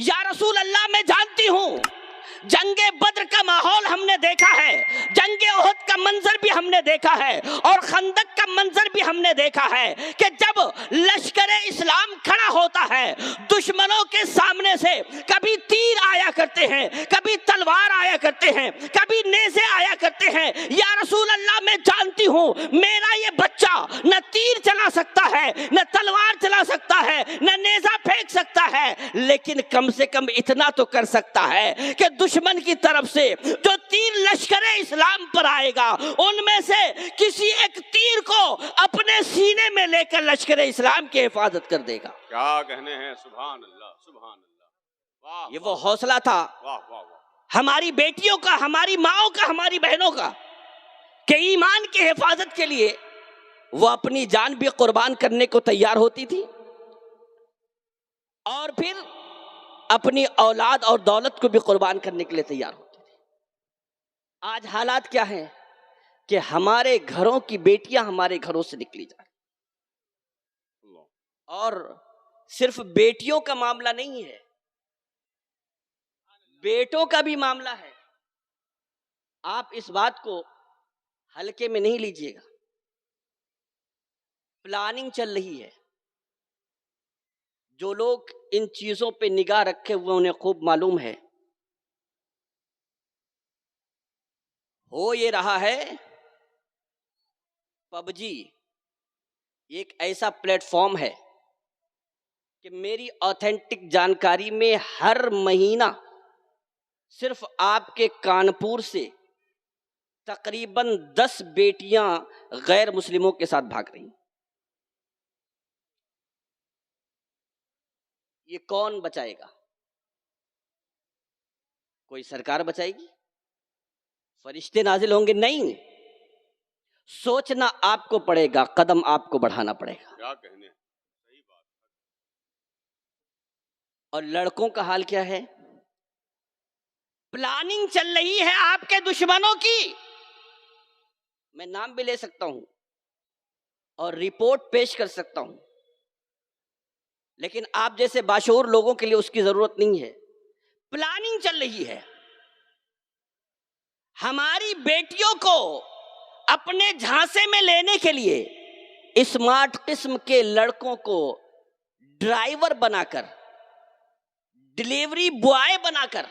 یا رسول اللہ میں جانتی ہوں جنگ بدر کا ماحول ہم نے دیکھا ہے، جنگ احد کا منظر بھی ہم نے دیکھا ہے، اور خندق کا منظر بھی ہم نے دیکھا ہے کہ جب لشکر اسلام کھڑا ہوتا ہے دشمنوں کے سامنے سے کبھی تیر آیا کرتے ہیں، کبھی تلوار آیا کرتے ہیں، کبھی نیزے آیا کرتے ہیں۔ یا رسول اللہ میں جانتی ہوں میرا یہ بچہ نہ تیر چلا سکتا ہے، نہ تلوار چلا سکتا ہے، نہ نیزہ پھینک سکتا ہے، لیکن کم سے کم اتنا تو کر سکتا ہے کہ دشمن کی طرف سے جو تیر لشکر اسلام پر آئے گا ان میں سے کسی ایک تیر کو اپنے سینے میں لے کر لشکر اسلام کی حفاظت کر دے گا۔ کیا کہنے ہیں، سبحان اللہ سبحان اللہ۔ یہ وہ حوصلہ تھا ہماری بیٹیوں کا، ہماری ماؤں کا، ہماری بہنوں کا، کہ ایمان کی حفاظت کے لیے وہ اپنی جان بھی قربان کرنے کو تیار ہوتی تھی، اور پھر اپنی اولاد اور دولت کو بھی قربان کرنے کے لیے تیار ہوتی تھی۔ آج حالات کیا ہیں کہ ہمارے گھروں کی بیٹیاں ہمارے گھروں سے نکلی جا رہی، اور صرف بیٹیوں کا معاملہ نہیں ہے، بیٹوں کا بھی معاملہ ہے۔ آپ اس بات کو ہلکے میں نہیں لیجیے گا، پلاننگ چل رہی ہے۔ جو لوگ ان چیزوں پہ نگاہ رکھے ہوئے انہیں خوب معلوم ہے۔ ہو یہ رہا ہے پب جی ایک ایسا پلیٹ فارم ہے کہ میری آتھینٹک جانکاری میں ہر مہینہ صرف آپ کے کانپور سے تقریباً 10 بیٹیاں غیر مسلموں کے ساتھ بھاگ رہی ہیں۔ یہ کون بچائے گا؟ کوئی سرکار بچائے گی؟ فرشتے نازل ہوں گے؟ نہیں، سوچنا آپ کو پڑے گا، قدم آپ کو بڑھانا پڑے گا۔ کیا کہنے، صحیح بات۔ اور لڑکوں کا حال کیا ہے؟ پلاننگ چل رہی ہے آپ کے دشمنوں کی، میں نام بھی لے سکتا ہوں اور رپورٹ پیش کر سکتا ہوں، لیکن آپ جیسے باشعور لوگوں کے لیے اس کی ضرورت نہیں ہے۔ پلاننگ چل رہی ہے ہماری بیٹیوں کو اپنے جھانسے میں لینے کے لیے، اسمارٹ قسم کے لڑکوں کو ڈرائیور بنا کر، ڈیلیوری بوائے بنا کر،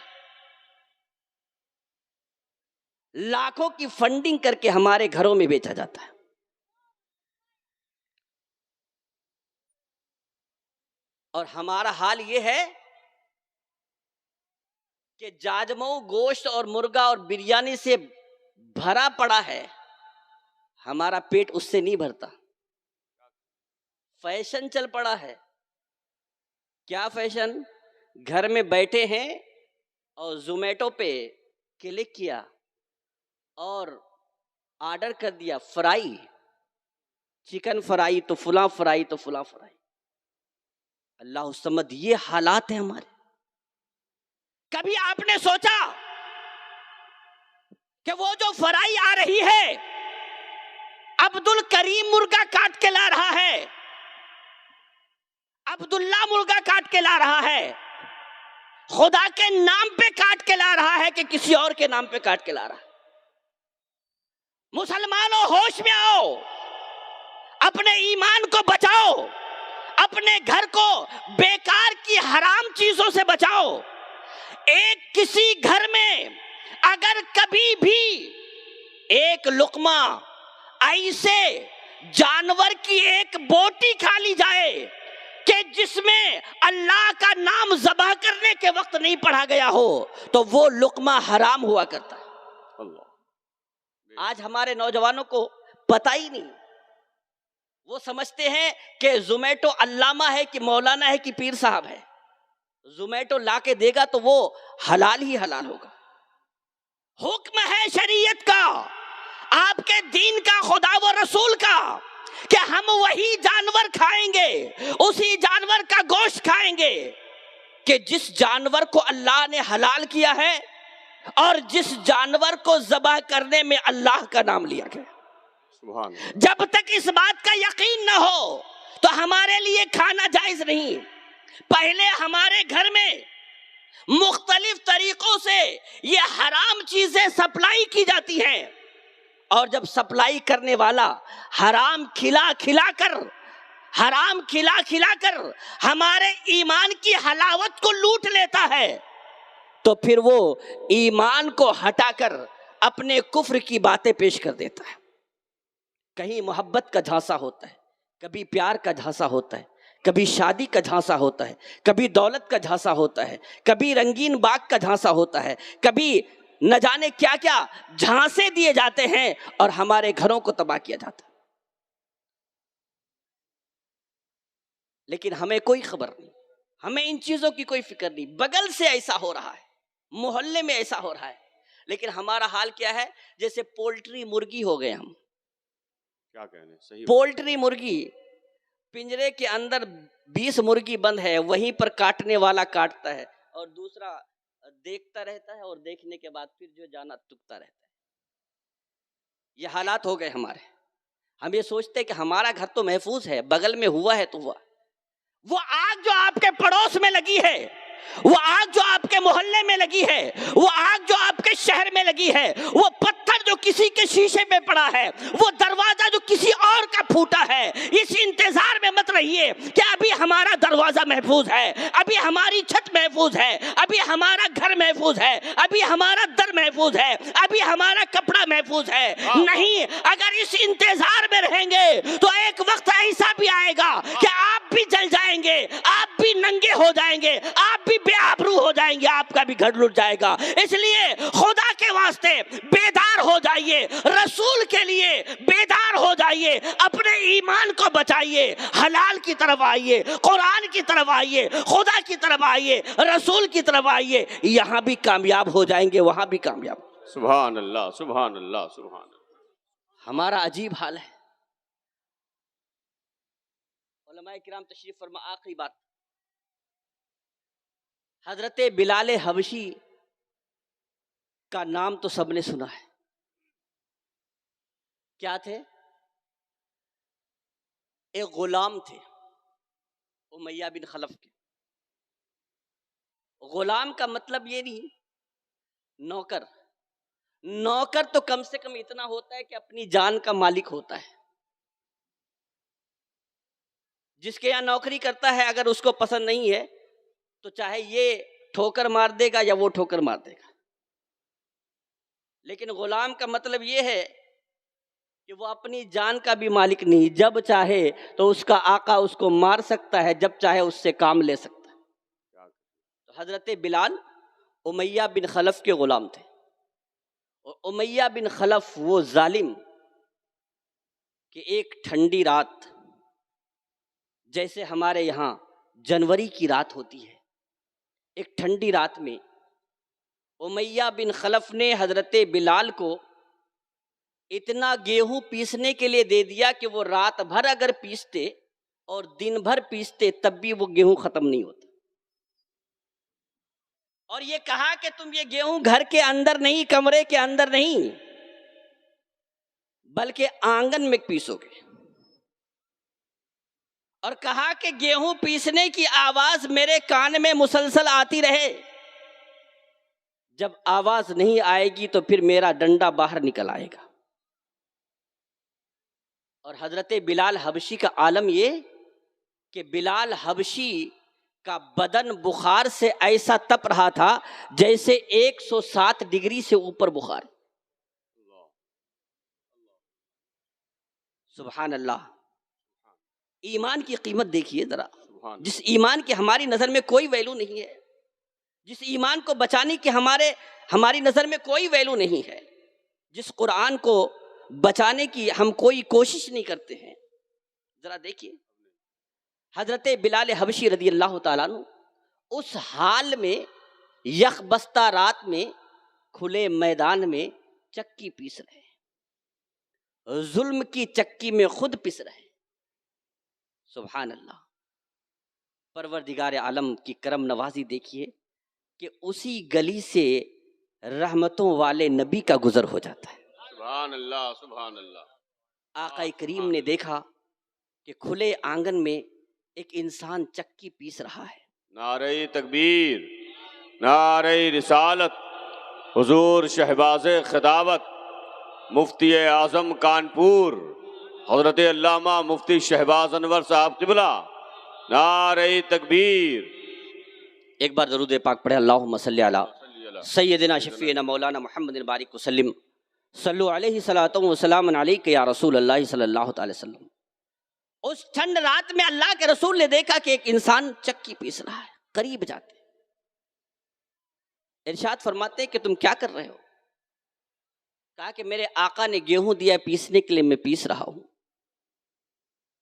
لاکھوں کی فنڈنگ کر کے ہمارے گھروں میں بیچا جاتا ہے۔ اور ہمارا حال یہ ہے کہ جاجمو گوشت اور مرغا اور بریانی سے بھرا پڑا ہے، ہمارا پیٹ اس سے نہیں بھرتا۔ فیشن چل پڑا ہے۔ کیا فیشن؟ گھر میں بیٹھے ہیں اور زومیٹو پہ کلک کیا اور آرڈر کر دیا، فرائی، چکن فرائی تو فلاں فرائی تو فلاں فرائی۔ اللہ الصمد، یہ حالات ہیں ہمارے۔ کبھی آپ نے سوچا کہ وہ جو فرائی آ رہی ہے عبد الکریم مرغا کاٹ کے لا رہا ہے، عبداللہ مرغا کاٹ کے لا رہا ہے، خدا کے نام پہ کاٹ کے لا رہا ہے کہ کسی اور کے نام پہ کاٹ کے لا رہا ہے؟ مسلمانوں ہوش میں آؤ، اپنے ایمان کو بچاؤ، اپنے گھر کو بیکار کی حرام چیزوں سے بچاؤ۔ ایک کسی گھر میں اگر کبھی بھی ایک لقمہ ایسے جانور کی ایک بوٹی کھا لی جائے کہ جس میں اللہ کا نام ذبح کرنے کے وقت نہیں پڑھا گیا ہو تو وہ لقمہ حرام ہوا کرتا ہے۔ آج ہمارے نوجوانوں کو پتہ ہی نہیں، وہ سمجھتے ہیں کہ زومیٹو علامہ ہے کہ مولانا ہے کہ پیر صاحب ہے، زومیٹو لا کے دے گا تو وہ حلال ہی حلال ہوگا۔ حکم ہے شریعت کا، آپ کے دین کا، خدا و رسول کا، کہ ہم وہی جانور کھائیں گے، اسی جانور کا گوشت کھائیں گے کہ جس جانور کو اللہ نے حلال کیا ہے اور جس جانور کو ذبح کرنے میں اللہ کا نام لیا گیا۔ سبحان اللہ۔ جب تک اس بات کا یقین نہ ہو تو ہمارے لیے کھانا جائز نہیں۔ پہلے ہمارے گھر میں مختلف طریقوں سے یہ حرام چیزیں سپلائی کی جاتی ہیں، اور جب سپلائی کرنے والا حرام کھلا کھلا کر ہمارے ایمان کی حلاوت کو لوٹ لیتا ہے، تو پھر وہ ایمان کو ہٹا کر اپنے کفر کی باتیں پیش کر دیتا ہے۔ کہیں محبت کا جھانسا ہوتا ہے، کبھی پیار کا جھانسا ہوتا ہے، کبھی شادی کا جھانسا ہوتا ہے، کبھی دولت کا جھانسا ہوتا ہے، کبھی رنگین باغ کا جھانسا ہوتا ہے، کبھی نہ جانے کیا کیا جھانسے دیے جاتے ہیں اور ہمارے گھروں کو تباہ کیا جاتا ہے۔ لیکن ہمیں کوئی خبر نہیں، ہمیں ان چیزوں کی کوئی فکر نہیں۔ بغل سے ایسا ہو رہا ہے، محلے میں ایسا ہو رہا ہے، لیکن ہمارا حال کیا ہے؟ جیسے پولٹری مرغی ہو گئے ہم۔ کیا کہنے، صحیح پولٹری مرغی، پنجرے کے اندر 20 مرغی بند ہے، وہیں پر کاٹنے والا کاٹتا ہے اور دوسرا دیکھتا رہتا ہے، اور دیکھنے کے بعد پھر جو جانا تکتا رہتا ہے۔ یہ حالات ہو گئے ہمارے۔ ہم یہ سوچتے کہ ہمارا گھر تو محفوظ ہے، بغل میں ہوا ہے تو ہوا۔ وہ آگ جو آپ کے پڑوس میں لگی ہے، وہ آگ جو آپ کے محلے میں لگی ہے، وہ آگ جو آپ کے شہر میں لگی ہے، وہ پتھر جو کسی کے شیشے پہ پڑا ہے، وہ دروازہ جو کسی اور کا پھوٹا ہے، اس انتظار میں مت رہیے کہ ابھی ہمارا دروازہ محفوظ ہے، ابھی ہماری چھت محفوظ ہے، ابھی ہمارا گھر محفوظ ہے، ابھی ہمارا در محفوظ ہے، ابھی ہمارا کپڑا محفوظ ہے۔ نہیں، اگر اس انتظار میں رہیں گے تو ایک وقت ایسا بھی آئے گا کہ آپ بھی جل جائیں گے، آپ بھی ننگے ہو جائیں گے، آپ بھی بے آبرو ہو جائیں گے، آپ کا بھی گھر لٹ جائے گا۔ اس لیے خدا کے واسطے بیدار ہو جائیے، رسول کے لیے بیدار ہو جائیے، اپنے ایمان کو بچائیے، حلال کی طرف آئیے، قرآن کی طرف آئیے، خدا کی طرف آئیے، رسول کی طرف آئیے، یہاں بھی کامیاب ہو جائیں گے، وہاں بھی کامیاب۔ سبحان اللہ، سبحان اللہ، سبحان اللہ۔ ہمارا عجیب حال ہے۔ علماء کرام تشریف فرما، آخری بات، حضرت بلال حبشی کا نام تو سب نے سنا ہے۔ کیا تھے؟ ایک غلام تھے امیہ بن خلف کے۔ غلام کا مطلب یہ نہیں نوکر، نوکر تو کم سے کم اتنا ہوتا ہے کہ اپنی جان کا مالک ہوتا ہے۔ جس کے یہاں نوکری کرتا ہے اگر اس کو پسند نہیں ہے تو چاہے یہ ٹھوکر مار دے گا یا وہ ٹھوکر مار دے گا۔ لیکن غلام کا مطلب یہ ہے کہ وہ اپنی جان کا بھی مالک نہیں، جب چاہے تو اس کا آقا اس کو مار سکتا ہے، جب چاہے اس سے کام لے سکتا ہے۔ تو حضرت بلال امیہ بن خلف کے غلام تھے، اور امیہ بن خلف وہ ظالم کہ ایک ٹھنڈی رات، جیسے ہمارے یہاں جنوری کی رات ہوتی ہے، ایک ٹھنڈی رات میں امیہ بن خلف نے حضرت بلال کو اتنا گیہوں پیسنے کے لیے دے دیا کہ وہ رات بھر اگر پیستے اور دن بھر پیستے تب بھی وہ گیہوں ختم نہیں ہوتا، اور یہ کہا کہ تم یہ گیہوں گھر کے اندر نہیں، کمرے کے اندر نہیں، بلکہ آنگن میں پیسو گے، اور کہا کہ گیہوں پیسنے کی آواز میرے کان میں مسلسل آتی رہے، جب آواز نہیں آئے گی تو پھر میرا ڈنڈا باہر نکل آئے گا۔ اور حضرت بلال حبشی کا عالم یہ کہ بلال حبشی کا بدن بخار سے ایسا تپ رہا تھا جیسے 107 ڈگری سے اوپر بخار۔ سبحان اللہ۔ ایمان کی قیمت دیکھیے ذرا، جس ایمان کی ہماری نظر میں کوئی ویلو نہیں ہے، جس ایمان کو بچانے کی ہماری نظر میں کوئی ویلو نہیں ہے، جس قرآن کو بچانے کی ہم کوئی کوشش نہیں کرتے ہیں، ذرا دیکھیے حضرت بلال حبشی رضی اللہ تعالیٰ عنہ اس حال میں یک بستہ رات میں کھلے میدان میں چکی پیس رہے، ظلم کی چکی میں خود پس رہے۔ سبحان اللہ۔ پروردگار عالم کی کرم نوازی دیکھیے کہ اسی گلی سے رحمتوں والے نبی کا گزر ہو جاتا ہے۔ سبحان اللہ، سبحان اللہ۔ آقا کریم نے دیکھا کہ کھلے آنگن میں ایک انسان چکی پیس رہا ہے۔ نعرہ تکبیر، نعرہ رسالت حضور شہباز خطابت مفتی اعظم کانپور حضرت علامہ مفتی شہباز انور صاحب قبلہ، نعرہ تکبیر۔ ایک بار درود پاک پڑھے، اللہم صلی علی سیدنا شفیعنا مولانا محمد بارک وسلم، صلو علیہ صلاۃ و سلام علیک یا رسول اللہ صلی اللہ تعالی وسلم۔ اس ٹھنڈ رات میں اللہ کے رسول نے دیکھا کہ ایک انسان چکی پیس رہا ہے، قریب جاتے ارشاد فرماتے کہ تم کیا کر رہے ہو؟ کہا کہ میرے آقا نے گیہوں دیا پیسنے کے لیے، میں پیس رہا ہوں۔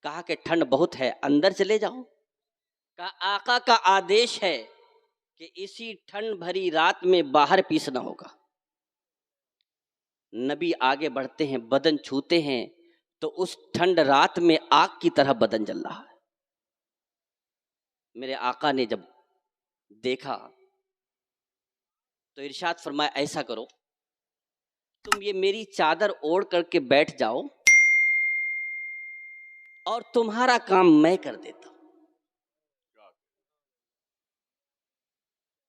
کہا کہ ٹھنڈ بہت ہے، اندر چلے جاؤ۔ کہا آقا کا آدیش ہے کہ اسی ٹھنڈ بھری رات میں باہر پیسنا ہوگا۔ نبی آگے بڑھتے ہیں، بدن چھوتے ہیں تو اس ٹھنڈ رات میں آگ کی طرح بدن جل رہا ہے۔ میرے آقا نے جب دیکھا تو ارشاد فرمایا ایسا کرو، تم یہ میری چادر اوڑھ کر کے بیٹھ جاؤ اور تمہارا کام میں کر دیتا ہوں۔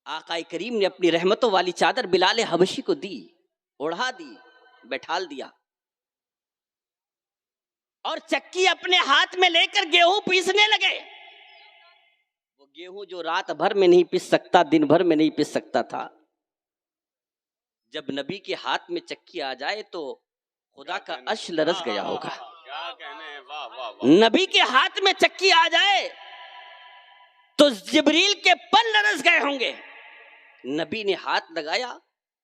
آقا کریم نے اپنی رحمتوں والی چادر بلال حبشی کو دی، اوڑھا دی، بیٹھال دیا، اور چکی اپنے ہاتھ میں لے کر گیہوں پیسنے لگے۔ وہ گیہوں جو رات بھر میں نہیں پیس سکتا، دن بھر میں نہیں پیس سکتا تھا، جب نبی کے ہاتھ میں چکی آ جائے تو خدا کا عرش لرز گیا ہوگا۔ کیا کہنے ہیں، واہ واہ واہ۔ نبی کے ہاتھ میں چکی آ جائے تو جبریل کے پر لرز گئے ہوں گے۔ نبی نے ہاتھ لگایا،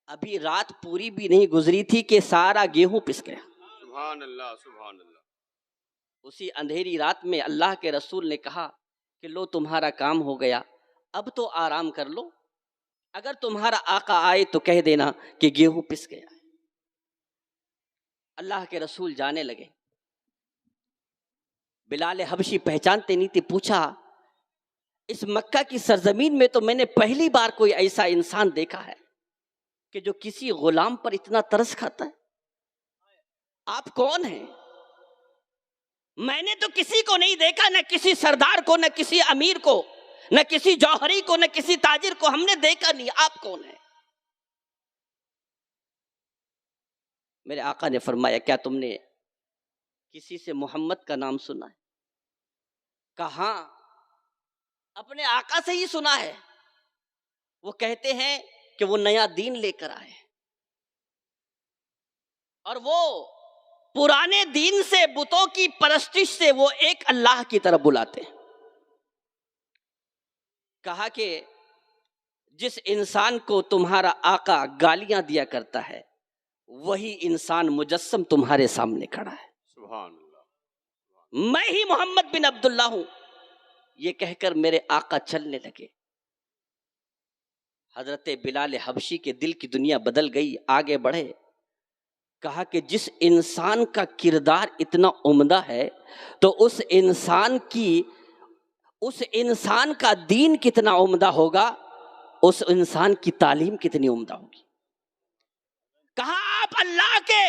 ابھی رات پوری بھی نہیں گزری تھی کہ سارا گیہوں پس گیا۔ سبحان اللہ سبحان اللہ۔ اسی اندھیری رات میں اللہ کے رسول نے کہا کہ لو تمہارا کام ہو گیا، اب تو آرام کر لو، اگر تمہارا آقا آئے تو کہہ دینا کہ گیہوں پس گیا ہے۔ اللہ کے رسول جانے لگے۔ بلال حبشی پہچانتے نہیں تھے، پوچھا اس مکہ کی سرزمین میں تو میں نے پہلی بار کوئی ایسا انسان دیکھا ہے کہ جو کسی غلام پر اتنا ترس کھاتا ہے، آپ کون ہیں؟ میں نے تو کسی کو نہیں دیکھا، نہ کسی سردار کو، نہ کسی امیر کو، نہ کسی جوہری کو، نہ کسی تاجر کو ہم نے دیکھا نہیں، آپ کون ہیں؟ میرے آقا نے فرمایا کیا تم نے کسی سے محمد کا نام سنا ہے؟ کہا ہاں، اپنے آقا سے ہی سنا ہے، وہ کہتے ہیں کہ وہ نیا دین لے کر آئے اور وہ پرانے دین سے، بتوں کی پرستش سے وہ ایک اللہ کی طرف بلاتے ہیں۔ کہا کہ جس انسان کو تمہارا آقا گالیاں دیا کرتا ہے وہی انسان مجسم تمہارے سامنے کھڑا ہے، سبحان اللہ۔ میں ہی محمد بن عبداللہ ہوں۔ یہ کہہ کر میرے آقا چلنے لگے۔ حضرت بلال حبشی کے دل کی دنیا بدل گئی، آگے بڑھے۔ کہا کہ جس انسان کا کردار اتنا عمدہ ہے تو اس انسان کا دین کتنا عمدہ ہوگا، اس انسان کی تعلیم کتنی عمدہ ہوگی۔ کہا آپ اللہ کے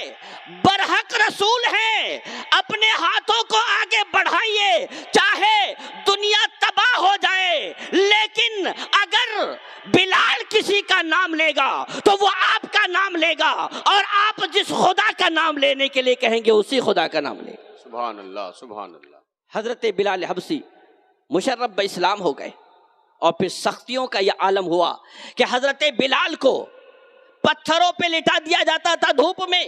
برحق رسول ہیں، اپنے ہاتھوں کو آگے بڑھائیے، چاہے دنیا تباہ ہو جائے، لیکن اگر بلال کسی کا نام لے گا تو وہ آپ کا نام لے گا، اور آپ جس خدا کا نام لینے کے لیے کہیں گے اسی خدا کا نام لے گا۔ سبحان اللہ سبحان اللہ۔ حضرت بلال حبشی مشرف باسلام ہو گئے، اور پھر سختیوں کا یہ عالم ہوا کہ حضرت بلال کو پتھروں پہ لٹا دیا جاتا تھا دھوپ میں،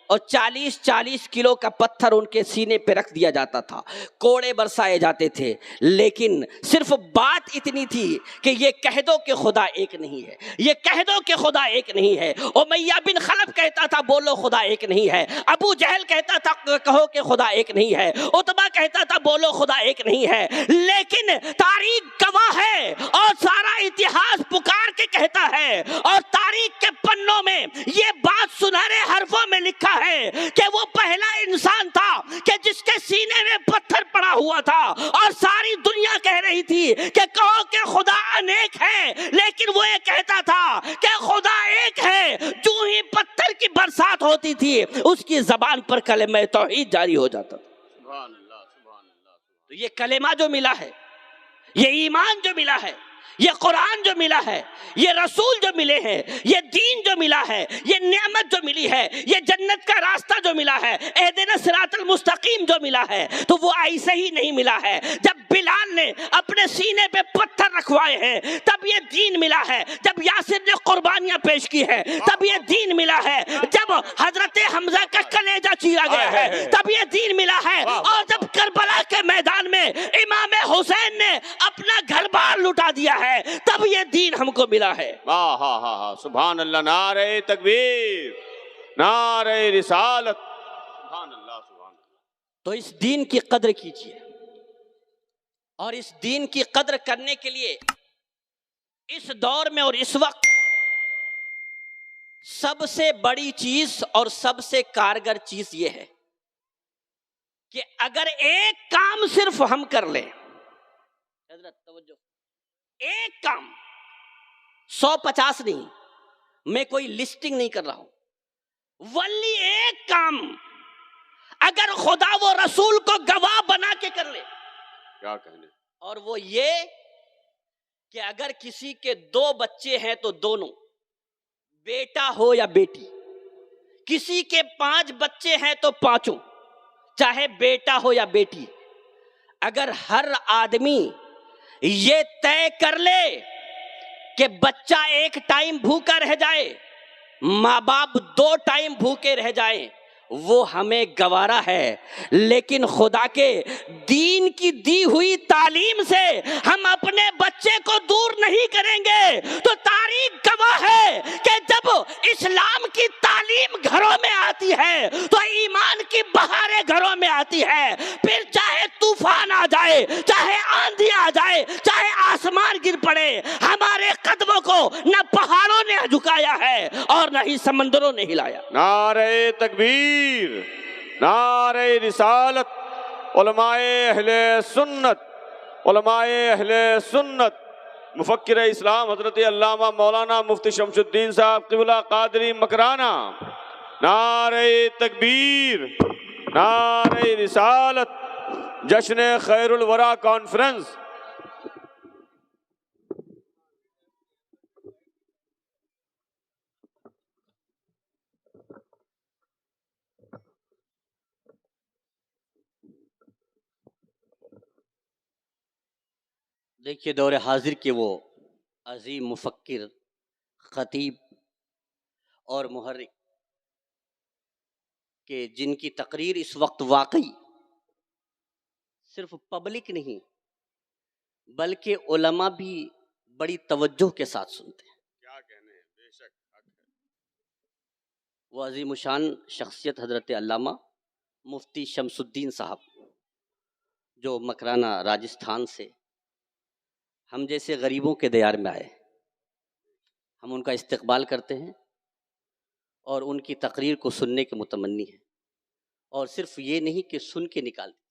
اور 40 کلو کا پتھر ان کے سینے پہ رکھ دیا جاتا تھا، کوڑے برسائے جاتے تھے، لیکن صرف بات اتنی تھی کہ یہ کہہ دو کہ خدا ایک نہیں ہے، یہ کہہ دو کہ خدا ایک نہیں ہے۔ امیہ بن خلف کہتا تھا بولو خدا ایک نہیں ہے، ابو جہل کہتا تھا کہو کہ خدا ایک نہیں ہے، عتبہ کہتا تھا بولو خدا ایک نہیں ہے، لیکن تاریخ گواہ ہے اور سارا اتہاس پکار کے کہتا ہے، اور تاریخ کے پنوں میں یہ بات سنہرے حرفوں میں لکھا ہے کہ وہ پہلا انسان تھا کہ جس کے سینے میں پتھر پڑا ہوا تھا، اور ساری دنیا کہہ رہی تھی کہ کہو کہ خدا انیک ہے، لیکن وہ یہ کہتا تھا کہ خدا ایک ہے۔ جو ہی پتھر کی برسات ہوتی تھی اس کی زبان پر کلمہ توحید جاری ہو جاتا تھا۔ سبحان اللہ سبحان اللہ۔ تو یہ کلمہ جو ملا ہے، یہ ایمان جو ملا ہے، یہ قرآن جو ملا ہے، یہ رسول جو ملے ہیں، یہ دین جو ملا ہے، یہ نعمت جو ملی ہے، یہ جنت کا راستہ جو ملا ہے، اہدنا الصراط المستقیم جو ملا ہے، تو وہ ایسے ہی نہیں ملا ہے۔ جب بلال نے اپنے سینے پہ پتھر رکھوائے ہیں تب یہ دین ملا ہے، جب یاسر نے قربانیاں پیش کی ہیں تب یہ دین ملا ہے، جب حضرت حمزہ کا کلیجہ چیرا گیا ہے تب یہ دین ملا ہے، اور جب کربلا کے میدان میں امام حسین نے اپنا گھر بار لٹا دیا ہے تب یہ دین ہم کو ملا ہے۔ واہ ہاں ہاں ہاں، سبحان اللہ، نعرہ تکبیر، نعرہ رسالت، سبحان اللہ سبحان اللہ۔ تو اس دین کی قدر کیجیے، اور اس دین کی قدر کرنے کے لیے اس دور میں اور اس وقت سب سے بڑی چیز اور سب سے کارگر چیز یہ ہے کہ اگر ایک کام صرف ہم کر لیں، حضرت توجہ، ایک کام، 150 نہیں، میں کوئی لسٹنگ نہیں کر رہا ہوں، ولی ایک کام اگر خدا و رسول کو گواہ بنا کے کر لے، کیا کہنے، اور وہ یہ کہ اگر کسی کے 2 بچے ہیں تو دونوں، بیٹا ہو یا بیٹی، کسی کے 5 بچے ہیں تو 5، چاہے بیٹا ہو یا بیٹی، اگر ہر آدمی یہ طے کر لے کہ بچہ ایک ٹائم بھوکا رہ جائے، ماں باپ 2 ٹائم بھوکے رہ جائیں، وہ ہمیں گوارا ہے، لیکن خدا کے دین کی دی ہوئی تعلیم سے ہم اپنے بچے کو دور نہیں کریں گے۔ تو تاریخ گواہ ہے کہ جب اسلام کی تعلیم گھروں میں آتی ہے تو ایمان کی بہاریں گھروں میں آتی ہے، پھر چاہے طوفان آ جائے، چاہے آندھی آ جائے، چاہے آسمان گر پڑے، ہمارے قدموں کو نہ پہاڑوں نے جھکایا ہے اور نہ ہی سمندروں نے ہلایا۔ نعرہ تکبیر، نعرہ رسالت، علماء اہل سنت، علماء اہل سنت، مفکر اسلام حضرت علامہ مولانا مفتی شمس الدین صاحب قبلہ قادری مکرانہ، نعرہ تکبیر، نعرہ رسالت، جشن خیر الورا کانفرنس۔ دیکھیے دور حاضر کے وہ عظیم مفکر، خطیب اور محرک کہ جن کی تقریر اس وقت واقعی صرف پبلک نہیں بلکہ علماء بھی بڑی توجہ کے ساتھ سنتے ہیں۔ کیا کہنے، بے شک حق ہے۔ وہ عظیم الشان شخصیت حضرت علامہ مفتی شمس الدین صاحب، جو مکرانہ راجستھان سے ہم جیسے غریبوں کے دیار میں آئے، ہم ان کا استقبال کرتے ہیں اور ان کی تقریر کو سننے کے متمنی ہیں، اور صرف یہ نہیں کہ سن کے نکال دیں،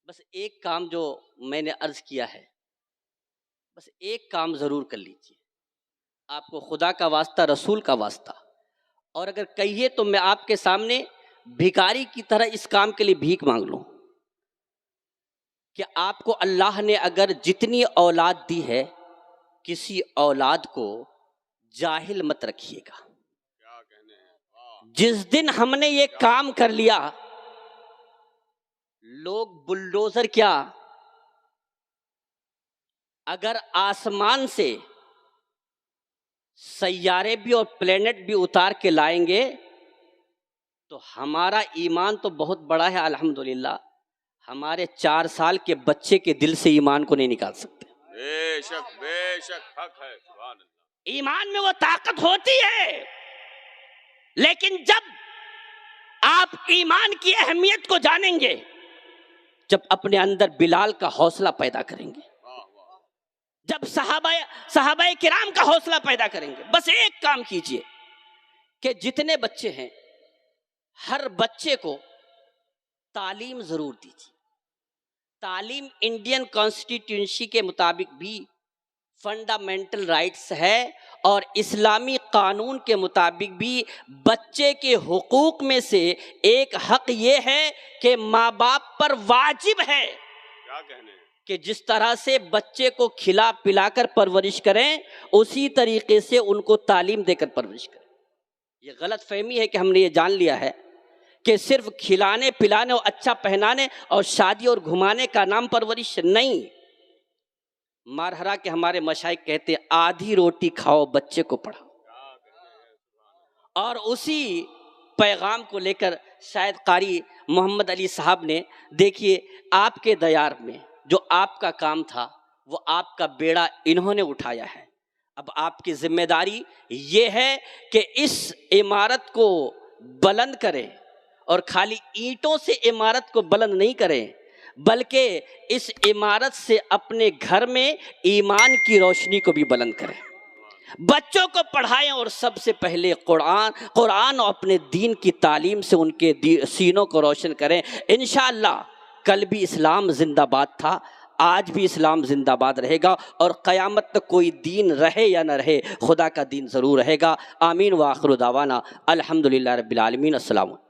بس ایک کام جو میں نے عرض کیا ہے، بس ایک کام ضرور کر لیجیے، آپ کو خدا کا واسطہ، رسول کا واسطہ، اور اگر کہیے تو میں آپ کے سامنے بھکاری کی طرح اس کام کے لیے بھیک مانگ لوں کہ آپ کو اللہ نے اگر جتنی اولاد دی ہے، کسی اولاد کو جاہل مت رکھیے گا۔ کیا کہنے ہیں، جس دن ہم نے یہ کام کر لیا، لوگ بلڈوزر کیا، اگر آسمان سے سیارے بھی اور پلینٹ بھی اتار کے لائیں گے تو ہمارا ایمان تو بہت بڑا ہے الحمدللہ، ہمارے 4 سال کے بچے کے دل سے ایمان کو نہیں نکال سکتے۔ بے شک حق ہے، سبحان اللہ۔ ایمان میں وہ طاقت ہوتی ہے، لیکن جب آپ ایمان کی اہمیت کو جانیں گے، جب اپنے اندر بلال کا حوصلہ پیدا کریں گے، جب صحابہ کرام کا حوصلہ پیدا کریں گے، بس ایک کام کیجئے کہ جتنے بچے ہیں ہر بچے کو تعلیم ضرور دیجیے۔ تعلیم انڈین کانسٹیٹیوشن کے مطابق بھی فنڈامنٹل رائٹس ہے، اور اسلامی قانون کے مطابق بھی بچے کے حقوق میں سے ایک حق یہ ہے کہ ماں باپ پر واجب ہے کیا کہنے ہیں، کہ جس طرح سے بچے کو کھلا پلا کر پرورش کریں اسی طریقے سے ان کو تعلیم دے کر پرورش کریں۔ یہ غلط فہمی ہے کہ ہم نے یہ جان لیا ہے کہ صرف کھلانے پلانے اور اچھا پہنانے اور شادی اور گھمانے کا نام پرورش نہیں۔ مارہرا کے ہمارے مشائخ کہتے ہیں آدھی روٹی کھاؤ بچے کو پڑھاؤ، اور اسی پیغام کو لے کر شاید قاری محمد علی صاحب نے، دیکھیے آپ کے دیار میں جو آپ کا کام تھا وہ آپ کا بیڑا انہوں نے اٹھایا ہے، اب آپ کی ذمہ داری یہ ہے کہ اس عمارت کو بلند کریں، اور خالی اینٹوں سے عمارت کو بلند نہیں کریں بلکہ اس عمارت سے اپنے گھر میں ایمان کی روشنی کو بھی بلند کریں، بچوں کو پڑھائیں، اور سب سے پہلے قرآن اور اپنے دین کی تعلیم سے ان کے سینوں کو روشن کریں۔ انشاءاللہ کل بھی اسلام زندہ باد تھا، آج بھی اسلام زندہ باد رہے گا، اور قیامت تک کوئی دین رہے یا نہ رہے خدا کا دین ضرور رہے گا۔ آمین وآخر دعوانا الحمدللہ رب العالمین۔ السلام علیکم۔